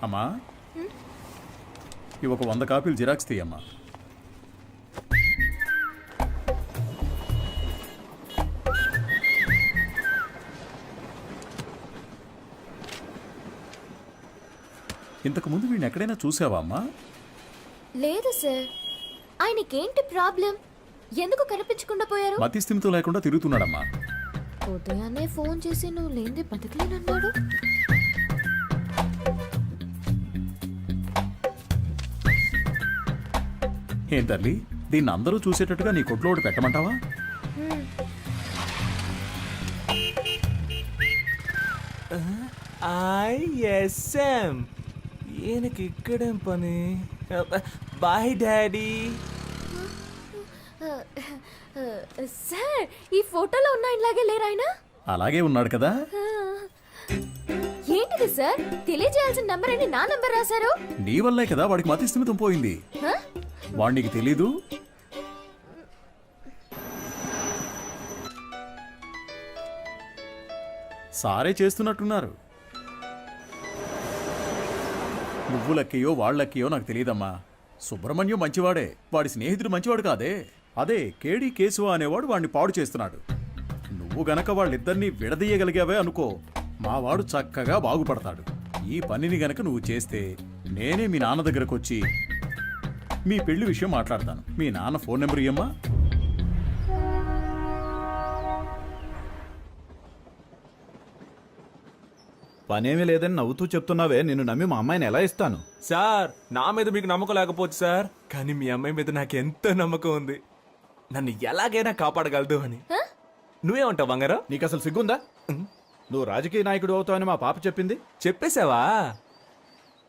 అమ్మా ఇవి ఒక 100 కాపీలు జిరాక్స్ తీయమ్మా. ఇంతకు ముందు వీడిని ఎక్కడైనా చూసావా అమ్మా? లేదు సార్. ఆయనకేంటి ప్రాబ్లం? ఎందుకు కనిపించకుండా పోయారు? మతి స్థిమితం లేకుండా తిరుగుతున్నాడమ్మా. ఉదయాన్నే ఫోన్ చేసి నువ్వు లేనిది బతకలేనన్నాడు. ఏం తల్లి, దీన్ని అందరూ చూసేటట్టుగా నీ కొట్లో ఒకటి పెట్టమంటావా? ఐఎస్ఎం ఈయనకి ఇక్కడేం పని? Bye daddy. సార్, ఈ ఫోటోలో ఉన్న ఇలాగే లేరు ఆయన? అలాగే ఉన్నాడు కదా. ఏంటిది సార్? తెలియజేయాల్సిన నంబర్ అని నా నంబర్ రాశారు. నీ వల్లే కదా వాడికి మతి స్థిమితం పోయింది. వాడికి తెలీదు. సారే చేస్తున్నట్టున్నారు. నువ్వు లక్కయో వాళ్ళక్కయో నాకు తెలియదమ్మా. సుబ్రహ్మణ్యం మంచివాడే, వాడి స్నేహితుడు మంచివాడు కాదే. అదే కేడి కేశవ అనేవాడు వాడిని పాడు చేస్తున్నాడు. నువ్వు గనక వాళ్ళిద్దరినీ విడదీయగలిగావే అనుకో, మావాడు చక్కగా బాగుపడతాడు. ఈ పనిని గనక నువ్వు చేస్తే నేనే మీ నాన్న దగ్గరకు వచ్చి మీ పెళ్లి విషయం మాట్లాడతాను. మీ నాన్న ఫోన్ నెంబర్ ఇయ్యమ్మా. పనేమీ లేదని నవ్వుతూ చెప్తున్నావే, నిన్ను నమ్మి మా అమ్మాయిని ఎలా ఇస్తాను? సార్, నా మీద మీకు నమ్మకం లేకపోవచ్చు సార్, కానీ మీ అమ్మాయి మీద నాకు ఎంతో నమ్మకం ఉంది. నన్ను ఎలాగైనా కాపాడగలదు అని. నువ్వేమంటావు బంగారం? నీకు అసలు సిగ్గుందా? నువ్వు రాజకీయ నాయకుడు అవుతావని మా పాప చెప్పింది. చెప్పేశావా?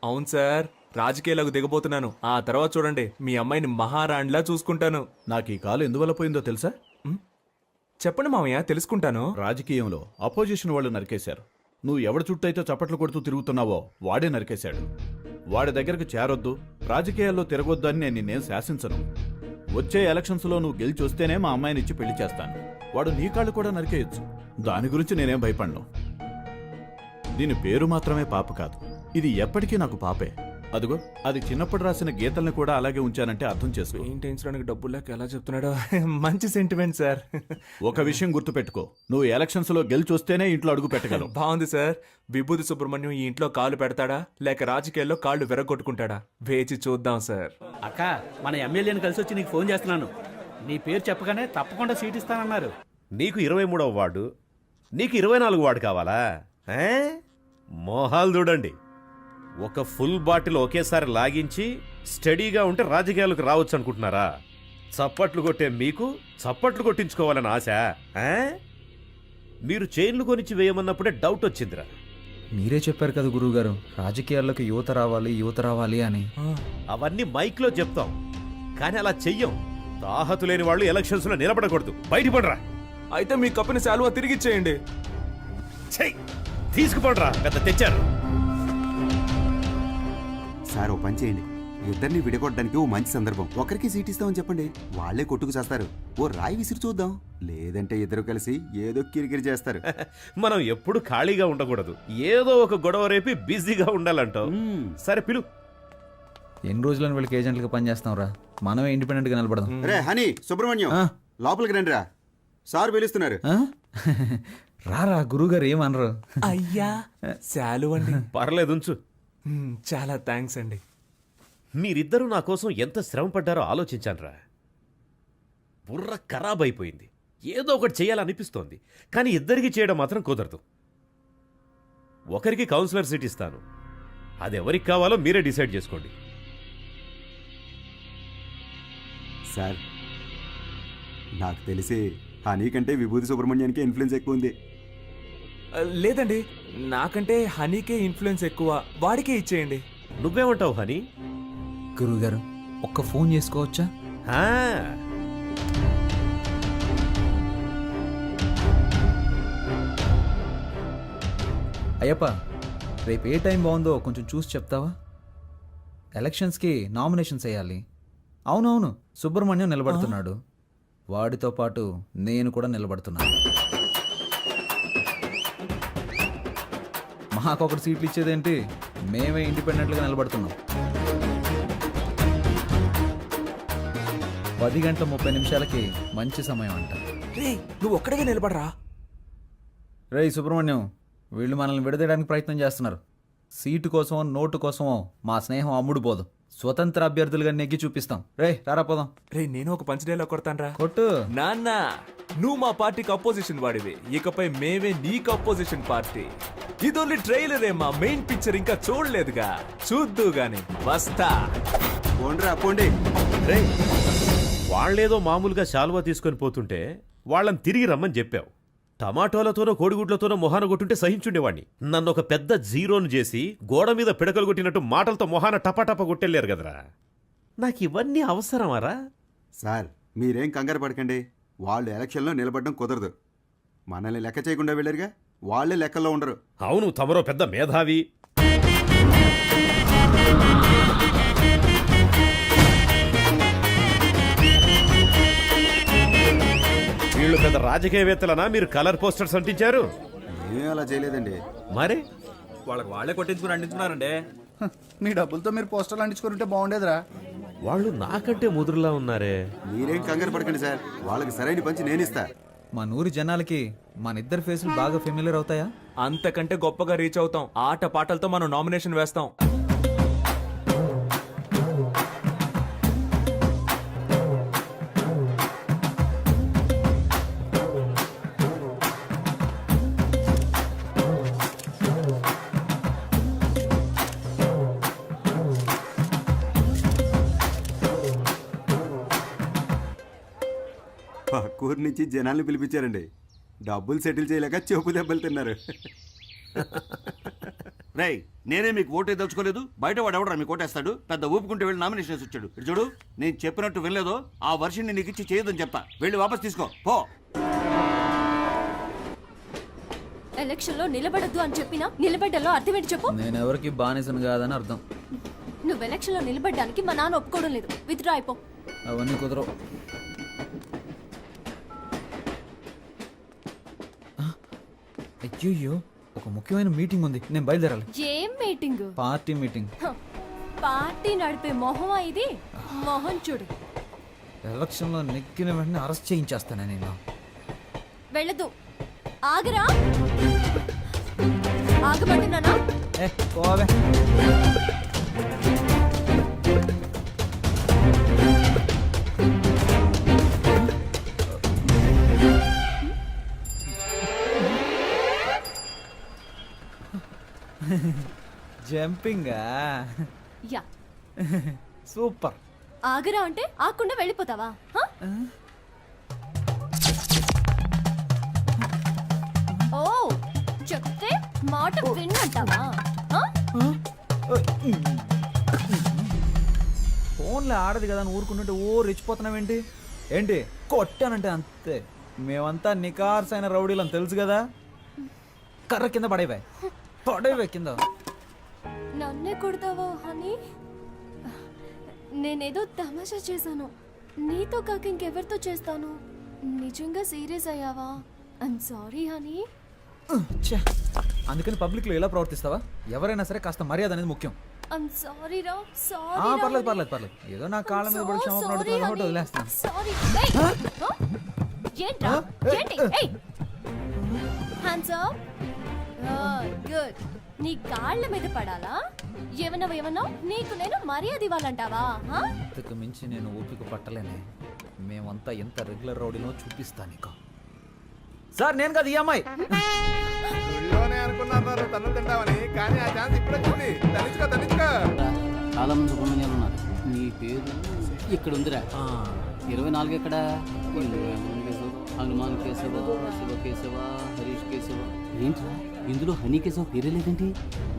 అవును సార్, రాజకీయాలకు దిగబోతున్నాను. ఆ తర్వాత చూడండి, మీ అమ్మాయిని మహారాణిలా చూసుకుంటాను. నాకు ఈ కాలు ఎందువల్ల పోయిందో తెలుసా? చెప్పండి మామయ్య, తెలుసుకుంటాను. రాజకీయంలో అపోజిషన్ వాళ్ళు నరికేశారు. నువ్వు ఎవడి చుట్టూ అయితే చప్పట్లు కొడుతూ తిరుగుతున్నావో వాడే నరికేశాడు. వాడి దగ్గరకు చేరొద్దు, రాజకీయాల్లో తిరగొద్దు అని నేను నిన్నేం శాసించను. వచ్చే ఎలక్షన్స్లో నువ్వు గెలిచి వస్తేనే మా అమ్మాయిని ఇచ్చి పెళ్లి చేస్తాను. వాడు నీ కాళ్ళు కూడా నరికేయొచ్చు. దాని గురించి నేనేం భయపడను. దీని పేరు మాత్రమే పాప కాదు, ఇది ఎప్పటికీ నాకు పాపే. అదిగో, అది చిన్నప్పుడు రాసిన గీతల్ని కూడా అలాగే ఉంచానంటే అర్థం చేసుకో. పెయింటించడానికి డబ్బులు లేక ఎలా చెప్తున్నాడో. మంచి సెంటిమెంట్ సార్. ఒక విషయం గుర్తుపెట్టుకో, నువ్వు ఎలక్షన్స్ లో గెలిచి వస్తేనే ఇంట్లో అడుగు పెట్టగలవు. బాగుంది సార్. విభూతి సుబ్రహ్మణ్యం ఈ ఇంట్లో కాలు పెడతాడా లేక రాజకీయాల్లో కాళ్ళు విరగొట్టుకుంటాడా? వేచి చూద్దాం సార్. అక్క, మన ఎమ్మెల్యేని కలిసి వచ్చి నీకు ఫోన్ చేస్తున్నాను. నీ పేరు చెప్పగానే తప్పకుండా సీట్ ఇస్తానన్నారు. నీకు 23వ వార్డు, నీకు 24 వార్డు కావాలా? మోహాలు చూడండి. ఒక ఫుల్ బాటిల్ ఒకేసారి లాగించి స్టడీగా ఉంటే రాజకీయాలకు రావచ్చు అనుకుంటున్నారా? చప్పట్లు కొట్టే మీకు చప్పట్లు కొట్టించుకోవాలని ఆశ? మీరు చైన్లు కొనిచ్చి వేయమన్నప్పుడే డౌట్ వచ్చిందిరా. మీరే చెప్పారు కదా గురువుగారు, రాజకీయాల్లోకి యువత రావాలి అని. అవన్నీ మైక్లో చెప్తాం, కానీ అలా చెయ్యం. తాహతు లేని వాళ్ళు ఎలక్షన్స్ లో నిలబడకూడదు. బయటపడరా. అయితే మీ కప్పిన శాలువా తిరిగిచ్చేయండి. చెయ్యి, తీసుకుపడరా. పెద్ద తెచ్చారు సార్. ఓ పని చేయండి, ఇద్దరిని విడగొట్టడానికి ఓ మంచి సందర్భం. ఒకరికి సీట్ ఇస్తామని చెప్పండి, వాళ్లే కొట్టుకు చేస్తారు. ఓ రాయి విసిరి చూద్దాం. లేదంటే ఇద్దరు కలిసి ఏదో కిరికిరి చేస్తారు. మనం ఎప్పుడు ఖాళీగా ఉండకూడదు, ఏదో ఒక గొడవ రేపి బిజీగా ఉండాలంటావు. సరే పిలు. ఎన్ని రోజులని వీళ్ళకి ఏజెంట్లుగా పనిచేస్తాం రా, మనమే ఇండిపెండెంట్ గా నిలబడదాం. రే హనీ, సుబ్రహ్మణ్యం లోపలికి రండి రా, సార్ పిలుస్తున్నారు. రారా, గురువుగారు ఏమనరు. అయ్యా, శాలువండి. పర్లేదు, ఉంచు. చాలా థ్యాంక్స్ అండి. మీరిద్దరూ నా కోసం ఎంత శ్రమ పడ్డారో ఆలోచించానురా. బుర్ర ఖరాబ్ అయిపోయింది. ఏదో ఒకటి చేయాలనిపిస్తోంది, కానీ ఇద్దరికి చేయడం మాత్రం కుదరదు. ఒకరికి కౌన్సిలర్ సీట్ ఇస్తాను, అది ఎవరికి కావాలో మీరే డిసైడ్ చేసుకోండి. సార్, నాకు తెలిసి హనీ కంటే విభూతి సుబ్రహ్మణ్యానికి ఇన్ఫ్లుయెన్స్ ఎక్కువ ఉంది. లేదండి, నాకంటే హనీకే ఇన్ఫ్లుయెన్స్ ఎక్కువ. వాడికే ఇచ్చేయండి. నువ్వేమంటావు హనీ? గురువుగారు, ఒక్క ఫోన్ చేసుకోవచ్చా? అయ్యప్ప, రేపు ఏ టైం బాగుందో కొంచెం చూసి చెప్తావా? ఎలక్షన్స్కి నామినేషన్స్ వేయాలి. అవునవును, సుబ్రహ్మణ్యం నిలబడుతున్నాడు, వాడితో పాటు నేను కూడా నిలబడుతున్నాను. మాకొకటి సీట్లు ఇచ్చేదేంటి, మేమే ఇండిపెండెంట్గా నిలబడుతున్నాం. 10:30 మంచి సమయం అంట. రే నువ్వు ఒక్కడిగా నిలబడరా. రేయ్ సుబ్రహ్మణ్యం, వీళ్ళు మనల్ని విడదీయడానికి ప్రయత్నం చేస్తున్నారు. సీటు కోసమో నోటు కోసమో మా స్నేహం అమ్ముడు పోదు. స్వతంత్ర అభ్యర్థులుగా నెగ్గి చూపిస్తాం. రేయ్ రారా పోదాం. రే నేను ఒక పంచ్ డైలాగ్ కొడతానరా. కొట్టు. నాన్న నువ్వు మా పార్టీకి అపోజిషన్ వాడివి, ఇకపై మేమే నీకు అపోజిషన్ పార్టీ. ఇది ఓన్లీ ట్రైలర్ మా మెయిన్ పిక్చర్ ఇంకా చూడలేదుగా, చూద్దు గాని వస్తా. పోండ్రా పోండి. రేయ్, వాళ్ళేదో మామూలుగా శాలువా తీసుకొని పోతుంటే వాళ్ళని తిరిగి రమ్మని చెప్పావు. టమాటోలతోనో కోడిగుడ్లతోనో మొహాన కొట్టుంటే సహించుండేవాణ్ణి. నన్ను ఒక పెద్ద జీరోను చేసి గోడ మీద పిడకలు కొట్టినట్టు మాటలతో మొహాన టపాటప కొట్టెళ్ళారు కదరా. నాకు ఇవన్నీ అవసరమారా? సార్ మీరేం కంగారు పడకండి. వాళ్ళు ఎలక్షన్లో నిలబడడం కుదరదు. మనల్ని లెక్క చేయకుండా వెళ్ళారుగా, వాళ్ళే లెక్కల్లో ఉండరు. అవును, తమరో పెద్ద మేధావి. వీళ్ళు పెద్ద రాజకీయవేత్తలనా మీరు కలర్ పోస్టర్స్ అంటించారు? ఏం అలా చేయలేదండి. మరి వాళ్ళకి వాళ్ళే కొట్టించుకుని అంటించున్నారండి. మీ డబ్బులతో మీరు పోస్టర్లు అంటించుకుంటే బాగుండేదిరా. వాళ్ళు నాకంటే ముదురులా ఉన్నారే. మీరేం కంగారు పడకండి సార్, వాళ్ళకి సరైన పంచి నేనిస్తా. మా నూరి జనాలకి మన ఫేసులు బాగా ఫెమిలియర్ అవుతాయా? అంతకంటే గొప్పగా రీచ్ అవుతాం. ఆట పాటలతో మనం నామినేషన్ వేస్తాం. పక్కూరు నుంచి జనాల్ని పిలిపించారండి. డబ్బులు సెటిల్ చేయలేక చెపు దెబ్బలు తిన్నారు. రేయ్, నేనే మీకు ఓటే దలుచుకోలేదు. బయట వాడు ఎవడరా మీకు ఓటేస్తాడు? పెద్ద ఊపుకుంటే వెళ్ళి నామినేషన్ వచ్చాడు. ఇటు చూడు, నేను చెప్పినట్టు వినలేదో ఆ వర్షన్ని నీకు ఇచ్చి చేయదని చెప్తా. వెళ్ళి వాపస్ తీసుకో పో. ఎలక్షన్ లో నిలబడద్దు అని చెప్పినా నిలబడ్డలో అర్థం ఏంటి చెప్పు. నేను ఎవరికి బానిసను కాదని అర్థం. నువ్వు ఎలక్షన్ లో నిలబడ్డానికి మా నాన్న ఒప్పుకోవడం లేదు. విత్డ్రా అయిపో. అవన్నీ కుదరవు. అయ్యో, ఒక ముఖ్యమైన మీటింగ్ ఉంది, నేను బయలుదేరాలి. ఏం మీటింగ్? Party meeting. పార్టీ నడిపే మొహమా ఇది? మొహం చూడు. ఎలక్షన్లో నెగ్గిన వెంటనే అరెస్ట్ చేయించేస్తాను నేను. వెళ్ళదు. ఆగరా. ఆగమంటున్నానా? పోవే. జంపింగా? యా. సూపర్. ఆగరా అంటే ఆకుండా వెళ్ళిపోతావా? హ? ఓ, చెప్తే మాట విన్నంటావా? ఫోన్లో ఆడదు కదా అని ఊరుకుంటుంటే ఓ రెచ్చిపోతున్నావేంటి? ఏంటి కొట్టానంటే అంతే. మేమంతా నికార్సైన రౌడీలని తెలుసు కదా. కర్ర కింద పడేవే కింద. నన్నే కొడతావా హనీ? నేనేదో తమాషా చేశాను. నీతో కాక ఇంకెవరితో చేస్తాను? నిజంగా సీరియస్ అయ్యావా? I'm sorry honey. అందుకని పబ్లిక్ లో ఎలా ప్రవర్తిస్తావా? ఎవరైనా సరే కాస్త మర్యాద అనేది ముఖ్యం. ఐమ్ సారీ రా. సారీ. పర్లేదు. ఏదో నా కాళ్ళ మీద పడి క్షమాపణ అడుగుతున్నా కాబట్టి వదిలేస్తాను. సారీ. ఏంట్రా? ఏంటి? ఏయ్, హ్యాండ్స్ అప్. గుడ్. నీ కాళ్ళ మీద పడాలా? ఏమన్నా నీకు నేను మర్యాద ఇవ్వాలంటావా? ఇంతకు మించి నేను ఓపిక పట్టలేనే. మేమంతా ఎంత రెగ్యులర్ రౌడీలో చూపిస్తా నీకు. సార్ నేను కదా ఈ అమ్మాయి. చాలా మంది సుబ్రహ్మణ్యాలు ఉన్నారు. నీ పేరు ఇక్కడ ఉందిరా. 24 ఎక్కడ? హనుమాన్ కేశవ, శివ కేశవ, హరీష్ కేశవ. ఏంట్రా ఇందులో హనీ కేశవ పేరే లేదేంటి?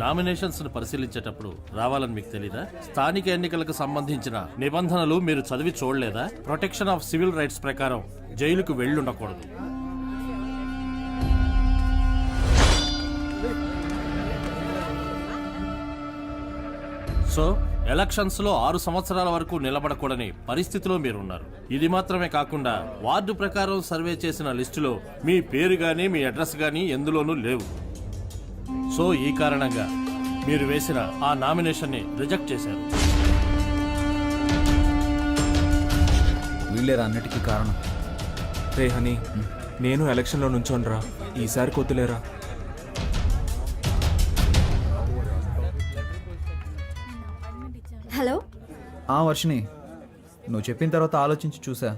నామినేషన్స్ ను పరిశీలించేటప్పుడు రావాలని మీకు తెలీదా? స్థానిక ఎన్నికలకు సంబంధించిన నిబంధనలు మీరు చదివి చూడలేదా? ప్రొటెక్షన్ ఆఫ్ సివిల్ రైట్స్ ప్రకారం జైలుకు వెళ్ళుండకూడదు. సో ఎలక్షన్స్ లో 6 సంవత్సరాల వరకు నిలబడకూడని పరిస్థితిలో మీరున్నారు. ఇది మాత్రమే కాకుండా వార్డు ప్రకారం సర్వే చేసిన లిస్టులో మీ పేరు గానీ మీ అడ్రస్ గానీ ఎందులోనూ లేవు. సో ఈ కారణంగా మీరు వేసిన ఆ నామినేషన్ని రిజెక్ట్ చేశారు. వీళ్ళేరా అన్నిటికీ కారణం. రే హనీ, నేను ఎలక్షన్లో నుంచోనరా, ఈసారి కొద్దులేరా. హలో. వర్షిని, నువ్వు చెప్పిన తర్వాత ఆలోచించి చూసా.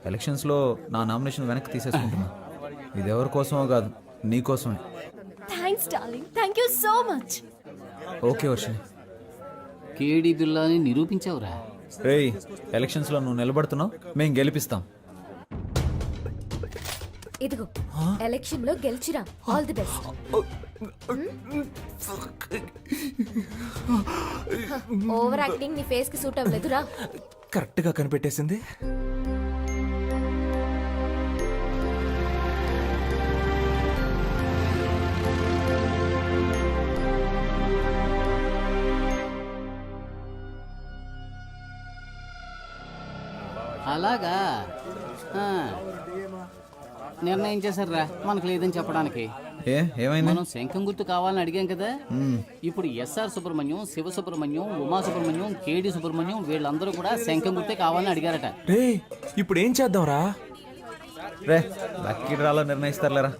ఎలక్షన్స్లో నా నామినేషన్ వెనక్కి తీసేసుకుంటున్నా. ఇది ఎవరి కోసమో కాదు, నీ కోసమే. Thanks darling, thank you so much. Okay Varshini. కేడి బిల్లాని నిరూపించావురా. రేయ్, ఎలక్షన్స్లో నువ్వు నిలబడుతున్నావు, మేము గెలిపిస్తాం. ఇదిగో ఎలక్షన్ లో గెలిచిరా. All the best. Over acting నీ ఫేస్ కి సూట్ అవ్వలేదురా. కరెక్ట్ గా కనిపెట్టేసింది. అలాగా నిర్ణయం చేశారా మనకు లేదని చెప్పడానికి. ఏమైంది? మనం శంఖం గుర్తు కావాలని అడిగాం కదా. ఇప్పుడు ఎస్ఆర్ సుబ్రహ్మణ్యం, శివ సుబ్రహ్మణ్యం, ఉమా సుబ్రహ్మణ్యం, కేడి సుబ్రహ్మణ్యం వీళ్ళందరూ కూడా శంఖం గుర్తే కావాలని అడిగారట. రే ఇప్పుడు ఏం చేద్దాంరా? రే లక్కీ డ్రాలో నిర్ణయిస్తారులేరా.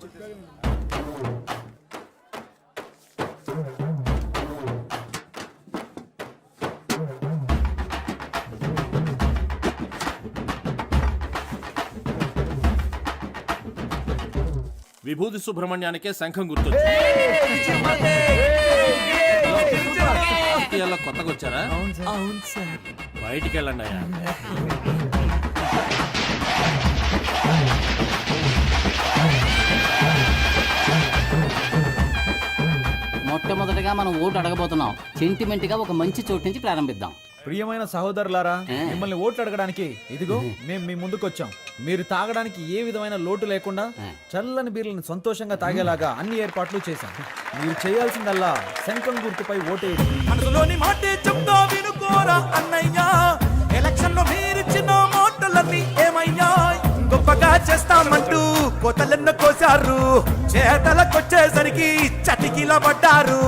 విభూతి సుబ్రహ్మణ్యానికే శంఖం గుర్తు. కొత్తగా వచ్చారా? అవును సార్. బయటికి వెళ్ళండి అయ్యా. మొట్టమొదటిగా మనం ఓటు అడగబోతున్నాం. సెంటిమెంట్ గా ఒక మంచి చోటు నుంచి ప్రారంభిద్దాం. ప్రియమైన సహోదరులారా, మిమ్మల్ని ఓట్లు అడగడానికి ఇదిగో మేము మీ ముందుకు వచ్చాం. మీరు తాగడానికి ఏ విధమైన లోటు లేకుండా చల్లని బీర్లను సంతోషంగా తాగేలాగా అన్ని ఏర్పాట్లు చేశాం. మీరు చేయాల్సిందల్లా శంఖం గుర్తుపై ఓటేయండి. మనసులోని మాటే చెప్తా వినుకోరా అన్నయ్య. ఎలక్షన్ లో మీరిచ్చిన మాటలన్నీ ఏమయ్యా? గొప్పగా చేస్తామంటూ కోతలెన్న కోసారు, చేతలకొచ్చేసరికి చటికిల పడ్డారు.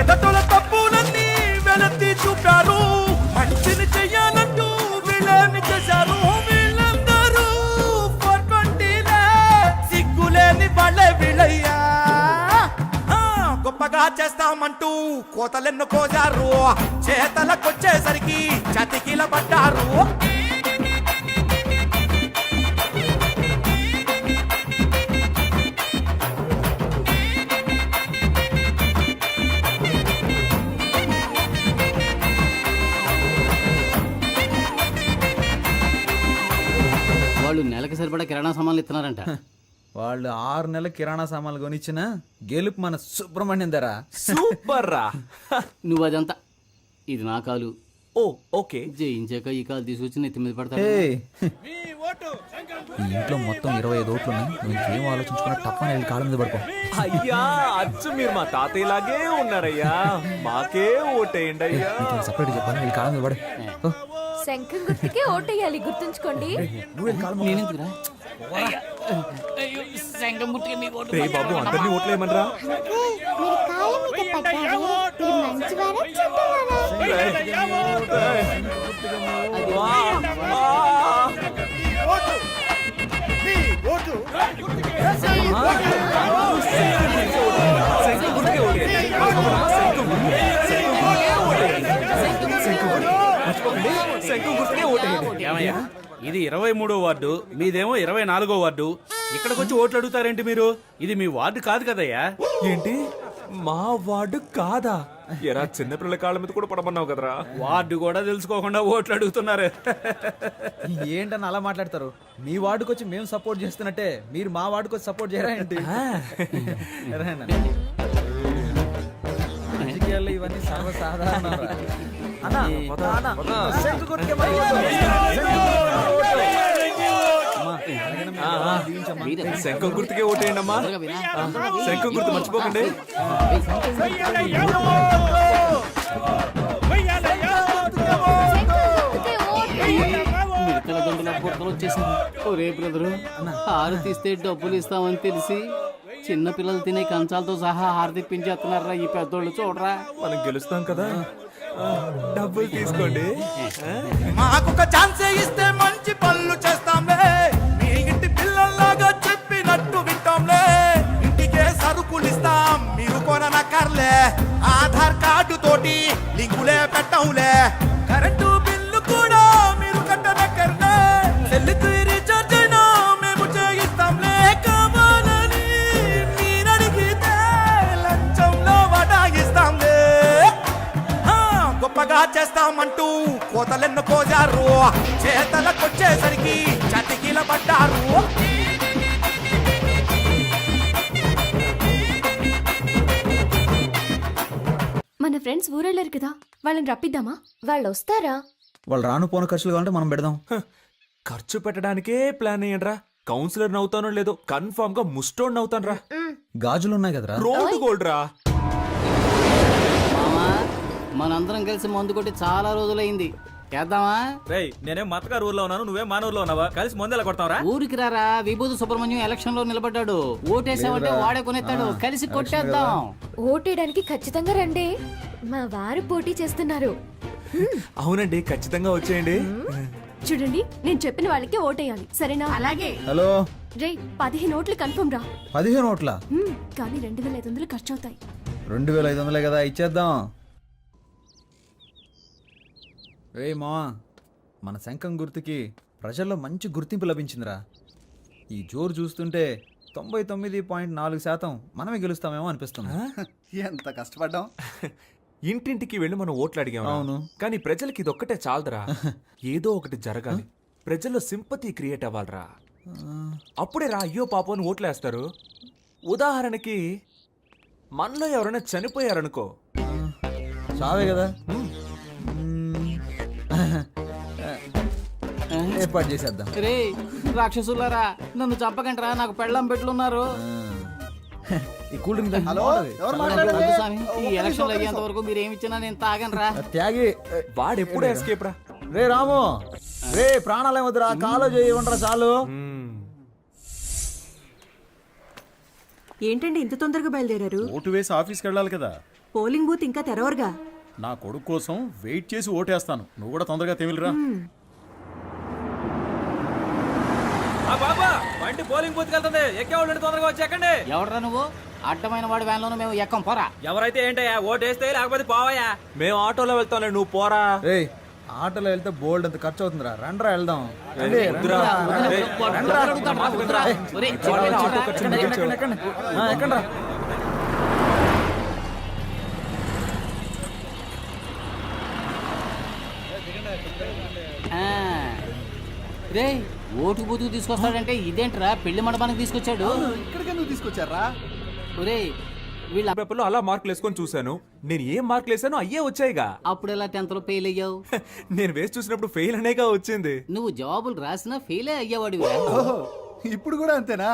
ఎదటల తప్పులన్నీ వెలత్తి చూపారు, మంచిని చెయ్యాలంటూ వీళ్ళని చేశారు. వీళ్ళందరూ 420 సిగ్గులేని వాళ్ళే వీళ్ళయ్యా. గొప్పగా చేస్తామంటూ కోతలెన్ను కోసారు, చేతలకొచ్చేసరికి చతికిల పడ్డారు. వాళ్ళు నెలకు సరిపడా కిరాణా సామాన్లు ఇస్తున్నారంట. వాళ్ళు 6 నెలల కిరాణా సామాన్లు కొనిచ్చిన గెలుపు మన సుబ్రహ్మణ్యం ధర. సూపర్ రా. నువ్వు అదంతా ఇది నా కాలు. ఓ ఓకే. జయించాక ఈ కాలు తీసుకొచ్చి నెత్తి మీద పడతాడు. ఈ ఇంట్లో మొత్తం 25 ఓట్లు ఉన్నాయి. నువ్వు ఇంకేం ఆలోచించుకున్నా తప్పని వెళ్ళి కాళ్ళ మీద పడుకో. అయ్యా అచ్చు మీరు మా తాతయ్యలాగే ఉన్నారయ్యా. మాకే ఓటేయండి అయ్యా. సపరేట్ చెప్పాను, వెళ్ళి కాళ్ళ మీద పడే. శంఖం గుర్తుకే ఓటేయాలి, గుర్తుంచుకోండి. నేనెందుకురా? శంఖం గుర్తుకే మీ ఓటు. రే బాబు, అందరినీ ఓట్లేయమనరా. ఏమయ్యా, ఇది 23వ వార్డు, మీదేమో 24వ వార్డు. ఇక్కడికి వచ్చి ఓట్లు అడుగుతారేంటి మీరు? ఇది మీ వార్డు కాదు కదయ్యా. ఏంటి మా వార్డు కాదా? ఎరా చిన్నపిల్లల కాళ్ళ మీద కూడా పడమన్నావు కదరా. వార్డు కూడా తెలుసుకోకుండా ఓట్లు అడుగుతున్నారు. ఏంటని అలా మాట్లాడతారు? మీ వార్డుకి వచ్చి మేము సపోర్ట్ చేస్తున్నట్టే మీరు మా వార్డుకి వచ్చి సపోర్ట్ చేయరా ఏంటి? రాజకీయాల్లో ఇవన్నీ సర్వసాధారణ. శంఖం గుర్తుకే ఓటేయండి అమ్మా. శంఖం గుర్తు మర్చిపోకండి. వచ్చేసింది. ఒరే బ్రదరు, హారతి ఇస్తే డబ్బులు ఇస్తామని తెలిసి చిన్న పిల్లలు తినే కంచాలతో సహా హారతిప్పించేస్తున్నారా ఈ పెద్దోళ్ళు చూడరా. మనం గెలుస్తాం కదా, డబ్బులు తీసుకోండి. మాకొక ఛాన్స్ ఇస్తే మంచి పనులు చేస్తాంలే, మీ ఇంటి పిల్లల్లాగా చెప్పినట్టు వింటాంలే. ఇంటికే సరుకులు ఇస్తాం, మీరు కొననక్కర్లే. ఆధార్ కార్డు తోటి లింకులే పెట్టంలే. కరెంటు బిల్లు కూడా మీరు కట్టనక్కర్లే. సెల్లుకు రీఛార్జ్ అయినా మేము చేయిస్తాంలే. కావాలని మీరడిగితే లంచంలో వడాయిస్తాంలే. గొప్పగా చేస్తామంటూ కోతలెన్ను కోజారు, చేతలకొచ్చేసరికి చతికిల పడ్డారు. మన ఫ్రెండ్స్ ఊరెళ్ళారు కదా, వాళ్ళని రప్పిద్దామా? వాళ్ళు వస్తారా? వాళ్ళు రాను పోను ఖర్చులు కావాలంటే మనం పెడదాం. ఖర్చు పెట్టడానికే ప్లాన్ అయ్యండ్రా. కౌన్సిలర్ నవ్వుతానో లేదో కన్ఫర్మ్ గా ముస్టోడ్ నవ్వుతాను రా. గాజులు ఉన్నాయి కదరా. రోడ్ గోల్డ్ రా. మామా మనందరం కలిసి మందు కొట్టి చాలా రోజులైంది, చేద్దామా? రేయ్, నేనేం మతగారు ఊర్లో ఉన్నాను, నువ్వే మన ఊర్లో ఉన్నావా? కలిసి ముందెలా కొడతావరా? ఊరికి రారా, విభూతి సుబ్రహ్మణ్యం ఎలక్షన్ లో నిలబడ్డాడు. ఓటేసామంటే వాడే కొనేస్తాడు, కలిసి కొట్టేద్దాం. ఓటేయడానికి ఖచ్చితంగా రండి, మా వారు పోటీ చేస్తున్నారు. అవునండి, ఖచ్చితంగా వచ్చేయండి. చూడండి, నేను చెప్పిన వాళ్ళకి ఓటేయాలి, సరేనా? అలాగే. హలో రే, 15 ఓట్లు కన్ఫర్మ్ రా. 15 ఓట్ల? కానీ 2500 ఖర్చు అవుతాయి. 2500 కదా, ఇచ్చేద్దాం. రే మావా, మన శంఖం గుర్తుకి ప్రజల్లో మంచి గుర్తింపు లభించిందిరా. ఈ జోరు చూస్తుంటే 99.4% మనమే గెలుస్తామేమో అనిపిస్తుంది. ఎంత కష్టపడ్డాం. ఇంటింటికి వెళ్ళి మనం ఓట్లు అడిగాం. అవును. కానీ ప్రజలకి ఇదొక్కటే చాలదురా. ఏదో ఒకటి జరగాలి, ప్రజల్లో సింపతి క్రియేట్ అవ్వాలిరా. అప్పుడే రా అయ్యో పాపం అని ఓట్లేస్తారు. ఉదాహరణకి మనలో ఎవరైనా చనిపోయారనుకో, చావే కదా. ఏర్పాటు చేసేద్దాం. రే రాక్షసులారా, నన్ను చంపకండి రా, నాకు పెళ్ళం పెట్లున్నారు. ఈ కూల్ డ్రింక్ తాగి హలో, బాగుంటది. ఎవరు చల్లగా మాట్లాడేది? ఉంటుంది. స్వామి, ఈ ఎలక్షన్లు అయ్యేంత వరకు మీరు ఏమి ఇచ్చినా నేను తాగను రా. త్యాగి. వాడెప్పుడే ఎస్కేప్ రా. రే రాము, రే ప్రాణాలేమొద్దురా, కాలో చేయి ఉండరా చాలు. ఏంటండి ఇంత తొందరగా బయలుదేరారు? ఓటు వేసి ఆఫీస్కి వెళ్ళాలి కదా. పోలింగ్ బూత్ ఇంకా తెరవరుగా. నా కొడుకు కోసం వెయిట్ చేసి ఓటేస్తాను. నువ్వు కూడా తొందరగా తెమిలిరా. బాబా, బండి పోలింగ్ బూత్ వెళ్తుంది, ఎక్కేవాళ్ళు తొందరగా వచ్చి ఎక్కండి. ఎవడరా నువ్వు? అడ్డమైన వాడి వ్యాన్ లోనే మేము ఎక్కం, పోరా. ఎవరైతే ఏంటయ్యా, ఓటేస్తే లేకపోతే పోవయ్యా. మేము ఆటోలో వెళ్తాంలే, నువ్వు పోరా. రే ఆటోలో వెళ్తే బోల్డ్ అంత ఖర్చు అవుతుందిరా, రండ్రా వెళ్దాం. రండి, వద్దురా. రండి. రేయ్, రండ్రా. ఒరేయ్, ఎక్కండి. ఎక్కండ్రా. రే ఓటు బూతుకు తీసుకొస్తాడంటే ఇదేంట్రా, పెళ్లి మండపానికి తీసుకొచ్చాడు. ఇక్కడికే నువ్వు తీసుకొచ్చారా? ఒరే వీళ్ళ పేపర్లో అలా మార్కులు వేసుకొని చూశాను. నేను ఏం మార్కులు వేసానో అయ్యే వచ్చాయిగా. అప్పుడు ఎలా 10th లో ఫెయిల్ అయ్యావు? నేను వేసి చూసినప్పుడు ఫెయిల్ అనేగా వచ్చింది. నువ్వు జవాబులు రాసినా ఫెయిలే అయ్యేవాడు. ఓహో, ఇప్పుడు కూడా అంతేనా?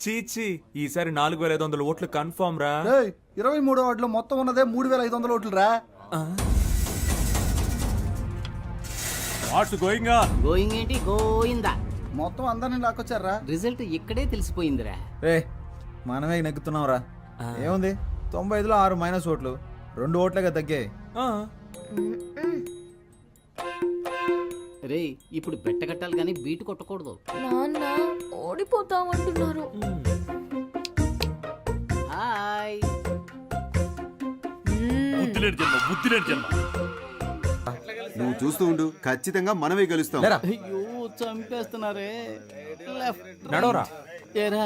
చీచి, ఈసారి 4500 ఓట్లు కన్ఫర్మ్ రా. 23వ వార్డులో మొత్తం ఉన్నదే 3500 ఓట్లు రా. What's going on? గోయింగ్ ఏంటి, గోయిందా. మొత్తం అందరిని లాక్కొచ్చారా? రిజల్ట్ ఇక్కడే తెలిసిపోయిందిరా. రే మనమే నెగ్గుతున్నాం రా. ఏముంది, 95లో 6 మైనస్ ఓట్లు, 2 ఓట్లుగా తగ్గాయి. రే ఇప్పుడు బెట్ట కట్టాలి కానీ బీటు కొట్టకూడదు. నాన్న ఓడిపోతామంటున్నారు. హాయ్. నువ్వు చూస్తూ ఉండు, ఖచ్చితంగా మనమే గెలుస్తాం. లేరా. అయ్యో చంపేస్తున్నారే. నడవరా. ఏరా,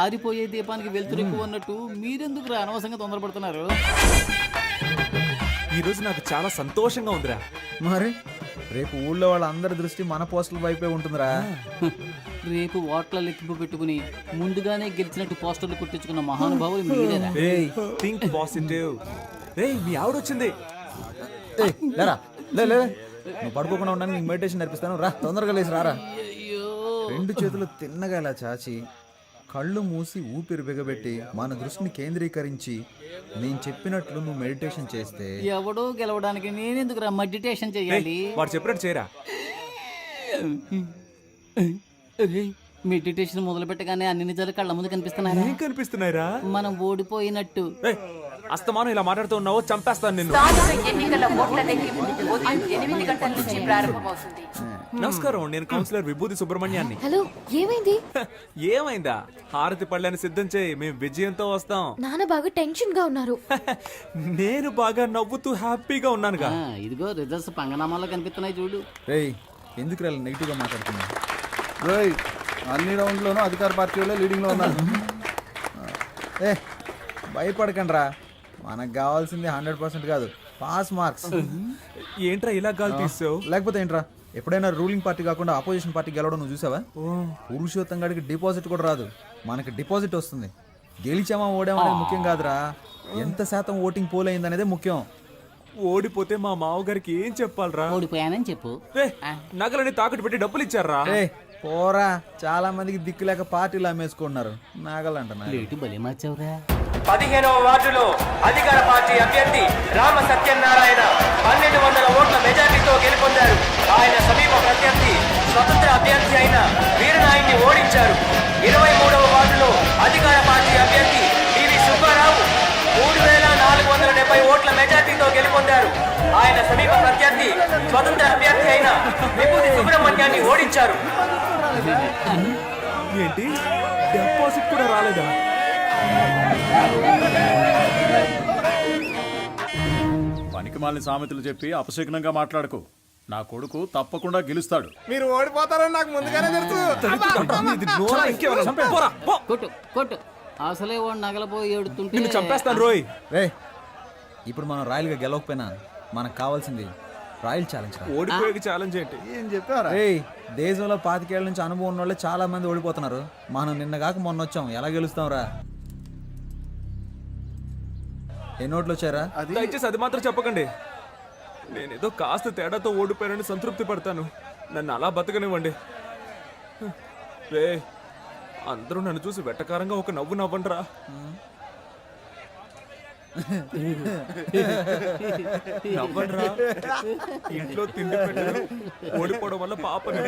ఆరిపోయే దీపానికి వెళ్తురు ఎక్కువ అన్నట్టు మీరెందుకు అనవసరంగా తొందరపడుతున్నారు? ఈ రోజు నాకు చాలా సంతోషంగా ఉందిరా. మరి రేపు ఊళ్ళో వాళ్ళందరి దృష్టి మన పోస్టుల వైపే ఉంటుందిరా. రేపు ఓట్ల లెక్కింపు పెట్టుకుని ముందుగానే గెలిచినట్టు పోస్టర్లు కుట్టించుకున్న మహానుభావులు మీరేరా. Think positive. రేయ్, మీ ఆవిడ వచ్చింది. ఏయ్, లేరా. లే నువ్వు పడుకోకుండా ఉండడానికి నీకు మెడిటేషన్ నేర్పిస్తాను రా. తొందరగా లేచి రారా. 2 చేతులు తిన్నగా ఇలా చాచి కళ్ళు మూసి ఊపిరి బిగబెట్టి మన దృష్టిని కేంద్రీకరించి నేను చెప్పినట్లు నువ్వు మెడిటేషన్ చేస్తే ఎవడో గెలవడానికి నేనెందుకురా మెడిటేషన్ చేయాలి? వాడు చెప్పినట్టు చేయరా. మెడిటేషన్ మొదలు పెట్టగానే అన్ని నిజాలు కళ్ళ ముందు కనిపిస్తున్నాయి ఏం కనిపిస్తున్నాయిరా? మనం ఓడిపోయినట్టు. ఏయ్, అస్తమానం ఇలా మాట్లాడుతూ ఉన్నావు, చంపేస్తాను నిన్ను. ఎన్నికల ఓట్ల లెక్కింపు ఉదయం 8 గంటల నుంచి ప్రారంభమవుతుంది. నమస్కారం, నేను కౌన్సిలర్ విభూతి సుబ్రహ్మణ్యాన్ని. హలో ఏమైంది? ఏమైందా? హారతి పళ్ళని సిద్ధం చేయి, మేము విజయంతో వస్తాం. నాన్న బాగా టెన్షన్ గా ఉన్నారు. నేను బాగా నవ్వుతూ హ్యాపీగా ఉన్నానుగా. ఇదిగో రిజల్ట్స్ పంగనామాల్లో కనిపిస్తున్నాయి చూడు. రేయ్ ఎందుకు రా నెగిటివ్గా మాట్లాడుతున్నా? రేయ్ అన్ని రౌండ్లోనూ అధికార పార్టీ వాళ్ళే లీడింగ్లో ఉన్నారు. ఏ భయపడకండి రా, మనకు కావాల్సింది 100% కాదు, పాస్ మార్క్స్. ఏంట్రా ఇలా గాలి తీసావు? లేకపోతే ఏంట్రా, ఎప్పుడైనా రూలింగ్ పార్టీ కాకుండా ఆపోజిషన్ పార్టీ గెలవడం నువ్వు చూసావా? పురుషోత్తం గాడికి డిపాజిట్ కూడా రాదు, మనకి డిపాజిట్ వస్తుంది. గెలిచామా ఓడామా అనేది ముఖ్యం కాదురా, ఎంత శాతం ఓటింగ్ పోల్ అయింది అనేది ముఖ్యం. ఓడిపోతే మా మావగారికి ఏం చెప్పాలరా? ఓడిపోయానని చెప్పు. నగలని తాకట్టు పెట్టి డబ్బులు ఇచ్చారా? ఏ పోరా, చాలా మందికి దిక్కు లేక పార్టీలు అమ్మేసుకుంటున్నారు. నాగలంట రేటు బలి మార్చావురా. 15వ వార్డులో అధికార పార్టీ అభ్యర్థి రామ సత్యనారాయణ 1200 ఓట్ల మెజార్టీతో గెలుపొందారు. ఆయన సమీప ప్రత్యర్థి స్వతంత్ర అభ్యర్థి అయిన వీరనాయుడిని ఓడించారు. 23వ వార్డులో అధికార పార్టీ అభ్యర్థి పివి సుబ్బారావు 3470 ఓట్ల మెజార్టీతో గెలుపొందారు. ఆయన సమీప ప్రత్యర్థి స్వతంత్ర అభ్యర్థి అయిన విభూతి సుబ్రహ్మణ్యాన్ని ఓడించారు. ఏంటి, డిపాజిట్ కూడా రాలేదా? పనికిమాలిన సామెతలు చెప్పి అపశకునంగా మాట్లాడకు. నా కొడుకు తప్పకుండా గెలుస్తాడు. మీరు ఓడిపోతారని నాకు ముందుగానే తెలుసు. కొట్టు కొట్టు. అసలే వాడు నగలపోయి ఏడుతుంటే నిన్ను చంపేస్తాను రోయ్. రే ఇప్పుడు మనం రాయల్గా గెలవకపోయినా మనకు కావాల్సింది రాయల్ ఛాలెంజ్. ఓడిపోయే ఛాలెంజ్ ఏంటి? ఏం చెప్పారా? రే దేశంలో 25 ఏళ్ల నుంచి అనుభవం ఉన్న వాళ్ళే చాలా మంది ఓడిపోతున్నారు. మనం నిన్న కాక మొన్న వచ్చాం, ఎలా గెలుస్తాం రా? ఎన్ని ఓట్లు వచ్చారా? దయచేసి అది మాత్రం చెప్పకండి. నేనేదో కాస్త తేడాతో ఓడిపోయానని సంతృప్తి పడతాను, నన్ను అలా బతకనివ్వండి. రే అందరూ నన్ను చూసి వెట్టకారంగా ఒక నవ్వు నవ్వండిరా. నవ్వండిరా. ఇంట్లో తిండి పెట్టరు, ఓడిపోవడం వల్ల పాపని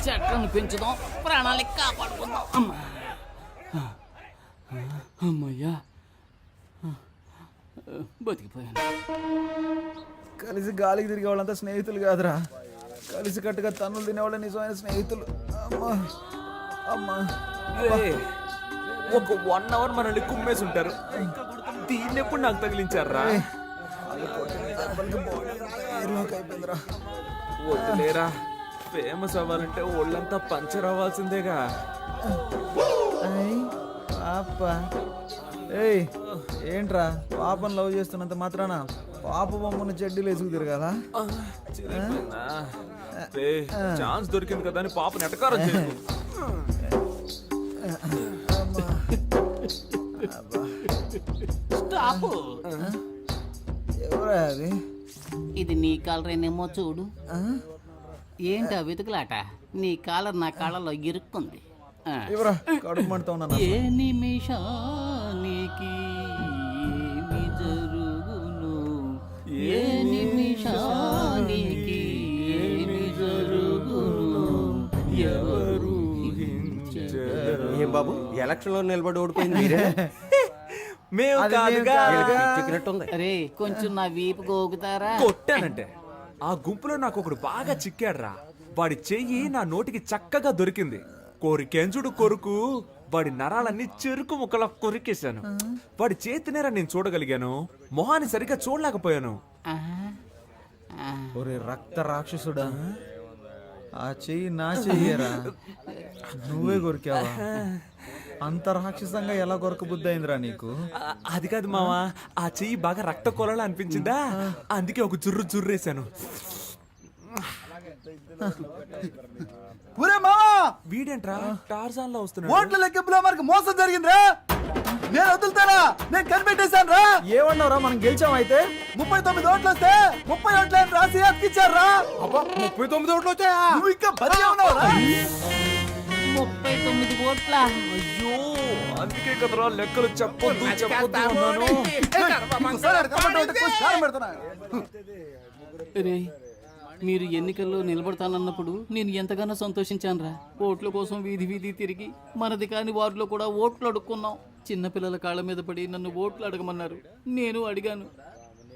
చెట్లను పెంచుదాం, ప్రాణాలకి కాపాడుకుందాం. అమ్మా అమ్మయ్యా బతికిపోయాను. కలిసి గాలికి తిరిగే వాళ్ళంతా స్నేహితులు కాదురా, కలిసి కట్టుగా తన్నులు తినేవాళ్ళ నిజమైన స్నేహితులు. అమ్మా అమ్మా. ఒక 1 అవర్ మనల్ని కుమ్మేసి ఉంటారు, దీన్ని ఎప్పుడు నాకు తగిలించారా? వదిలేరా, ఫేమస్ అవ్వాలంటే ఒళ్ళంతా పంచర్ అవ్వాల్సిందేగా. పాప ఏయ్ ఏంట్రా, పాపను లవ్ చేస్తున్నంత మాత్రాన పాప బొమ్మను చెడ్డీలు వేసుకు తిరగాలా? ఛాన్స్ దొరికింది కదా అని పాప నెటకారం చేయకు. స్టాప్. ఎవరా అది? ఇది నీ కాలరేనేమో చూడు. ఏంటా వెతుకులాట? నీ కాలర్ నా కాళ్ళలో ఇరుక్కుంది. ఎవరా కడుపు మంటతో ఉన్నా? ఏ నిమిషానికి ఏమి జరుగును ఏ నిమిషానికి ఏమి జరుగును ఎవరు ఏం బాబు ఎలక్షన్ లో నిలబడి ఓడిపోయింది మీరే? మేము కాదుగా. చిక్కినట్టుంది. అరే కొంచెం నా వీపు గోగుతారా? కొట్టానంటే ఆ గుంపులో నాకు ఒకడు బాగా చిక్కాడ్రా. వాడి చెయ్యి నా నోటికి చక్కగా దొరికింది. కోరికెంచుడు కొరుకు వాడి నరాలన్నీ చెరుకు ముక్కలా కొరికేశాను. వాడి చేతినేరా నేను చూడగలిగాను, మొహాన్ని సరిగ్గా చూడలేకపోయాను. ఒరే రక్త రాక్షసుడా, ఆ చెయ్యి నా చెయ్యరా, నువ్వే కొరికావా? అంత రాక్షసంగా ఎలా కొరకబుద్ధి అయిందిరా నీకు? అది కాదు మావా, ఆ చెయ్యి బాగా రక్త కొలలా అనిపించిందా, అందుకే ఒక జుర్రేశాను. ఒరే మావా, వీడేంట్రా టార్జాన్ లో వస్తున్నాడు? ఓట్ల లెక్కింపులో మనకు మోసం జరిగిందిరా. నేను వదులుతానా? నేను కనిపెట్టేశాను రా. ఏమన్నావురా, మనం గెలిచాం అయితే? 39 ఓట్లు వస్తే 30 ఓట్లని రాసి అతికిచ్చారా? 39 ఓట్లు వచ్చాయా? నువ్వు ఇంకా బతికే ఉన్నావురా? 39 ఓట్ల. అయ్యో, అందుకే కదరా లెక్కలు చెప్పొద్దు అన్నాను. ఇంకోసారి అక్కడ కనబడ్డా ఉంటే కోసి కారం పెడతానా? రే మీరు ఎన్నికల్లో నిలబడతానన్నప్పుడు నేను ఎంతగానో సంతోషించానురా. ఓట్ల కోసం వీధి వీధి తిరిగి మనది కాని వారిలో కూడా ఓట్లు అడుక్కున్నాం. చిన్నపిల్లల కాళ్ళ మీద పడి నన్ను ఓట్లు అడగమన్నారు, నేను అడిగాను.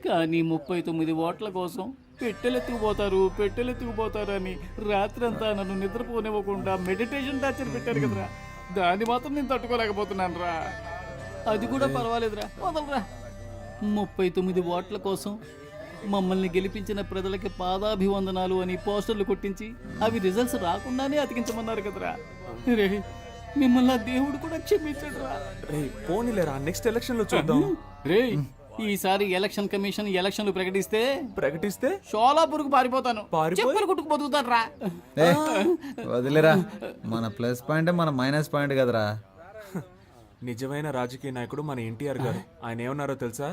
కానీ 39 ఓట్ల కోసం పెట్టెలెత్తుకుపోతారు అని రాత్రంతా నన్ను నిద్రపోనివ్వకుండా మెడిటేషన్ టార్చర్ పెట్టారు కదరా. దాన్ని మాత్రం నేను తట్టుకోలేకపోతున్నాను రా. అది కూడా పర్వాలేదురా, వదలరా. 39 ఓట్ల కోసం మమ్మల్ని గెలిపించిన ప్రజలకి పాదాభివందనాలు అని పోస్టర్లు కొట్టించి అవి రిజల్ట్స్ రాకుండానే అతికించమన్నారు కదరా. రే మిమ్మల్ని దేవుడు కూడా క్షమించడు రా. రే పోనీలేరా, నెక్స్ట్ ఎలక్షన్ లో చూద్దాం. రే ఈసారి ఎలక్షన్ కమిషన్ ఎలక్షన్లు ప్రకటిస్తే షోలాపూర్కు పారిపోతాను, చెప్పులు కుట్టుకు బతుకుతాను రా. వదిలేరా, మన ప్లస్ పాయింట్ మన మైనస్ పాయింట్ కదరా. నిజమైన రాజకీయ నాయకుడు మన ఎన్టీఆర్ గారు. ఆయన ఏమన్నారో తెలుసా?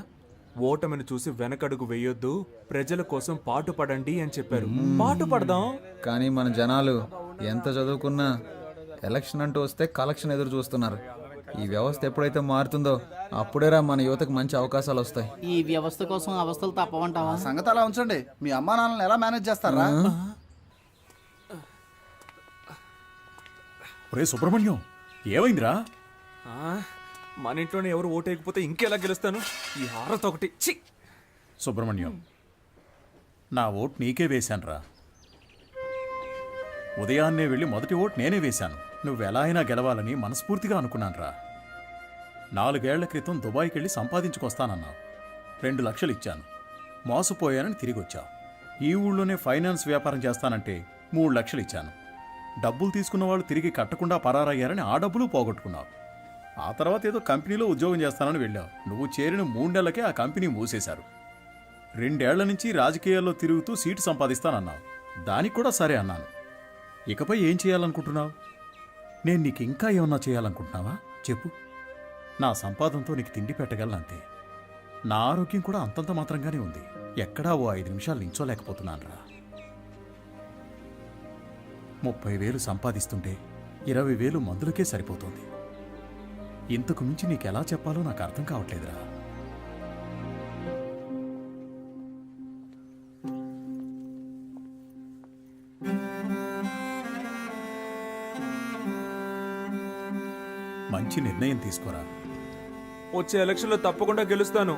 ఓటమిని చూసి వెనకడుగు వేయొద్దు, ప్రజల కోసం పాటు పడండి అని చెప్పారు. పాటు పడదాం. కానీ మన జనాలు ఎంత చదువుకున్నా ఎలక్షన్ అంటూ వస్తే కలెక్షన్ ఎదురు చూస్తున్నారు. ఈ వ్యవస్థ ఎప్పుడైతే మారుతుందో అప్పుడేరా మన యువతకు మంచి అవకాశాలు వస్తాయి. ఈ వ్యవస్థ కోసం అవస్థలు తప్పవంటావా? సంగతి అలా ఉంచండి. మీ అమ్మా నాన్నలను ఎలా మేనేజ్ చేస్తారా? ఒరే సుబ్రహ్మణ్యం, ఏమైందిరా? మన ఇంట్లోనే ఎవరు ఓటేయకపోతే ఇంకెలా గెలుస్తాను? ఈ హారత ఒకటి. ఛీ! సుబ్రహ్మణ్యం, నా ఓటు నీకే వేశానురా. ఉదయాన్నే వెళ్ళి మొదటి ఓటు నేనే వేశాను. నువ్వెలా అయినా గెలవాలని మనస్ఫూర్తిగా అనుకున్నానురా. 4 ఏళ్ల క్రితం దుబాయ్కి వెళ్ళి సంపాదించుకొస్తానన్నావు. 2 లక్షలు ఇచ్చాను, మోసపోయానని తిరిగి వచ్చావు. ఈ ఊళ్ళోనే ఫైనాన్స్ వ్యాపారం చేస్తానంటే 3 లక్షలు ఇచ్చాను. డబ్బులు తీసుకున్న వాళ్ళు తిరిగి కట్టకుండా పరారయ్యారని ఆ డబ్బులు పోగొట్టుకున్నావు. ఆ తర్వాత ఏదో కంపెనీలో ఉద్యోగం చేస్తానని వెళ్ళావు. నువ్వు చేరిన 3 నెలలకే ఆ కంపెనీ మూసేశారు. 2 ఏళ్ల నుంచి రాజకీయాల్లో తిరుగుతూ సీటు సంపాదిస్తానన్నావు. దానికి కూడా సరే అన్నాను. ఇకపై ఏం చేయాలనుకుంటున్నావు? నేను నీకు ఇంకా ఏమన్నా చేయాలనుకుంటున్నావా చెప్పు. నా సంపాదనతో నీకు తిండి పెట్టగలనంతే. నా ఆరోగ్యం కూడా అంతంత మాత్రంగానే ఉంది. ఎక్కడా ఓ 5 నిమిషాలు నించోలేకపోతున్నానురా. 30,000 సంపాదిస్తుంటే 20,000 మందులకే సరిపోతుంది. ఇంతకు మించి నీకెలా చెప్పాలో నాకు అర్థం కావట్లేదురా. మంచి నిర్ణయం తీసుకోరా. వచ్చే ఎలక్షన్ లో తప్పకుండా గెలుస్తాను.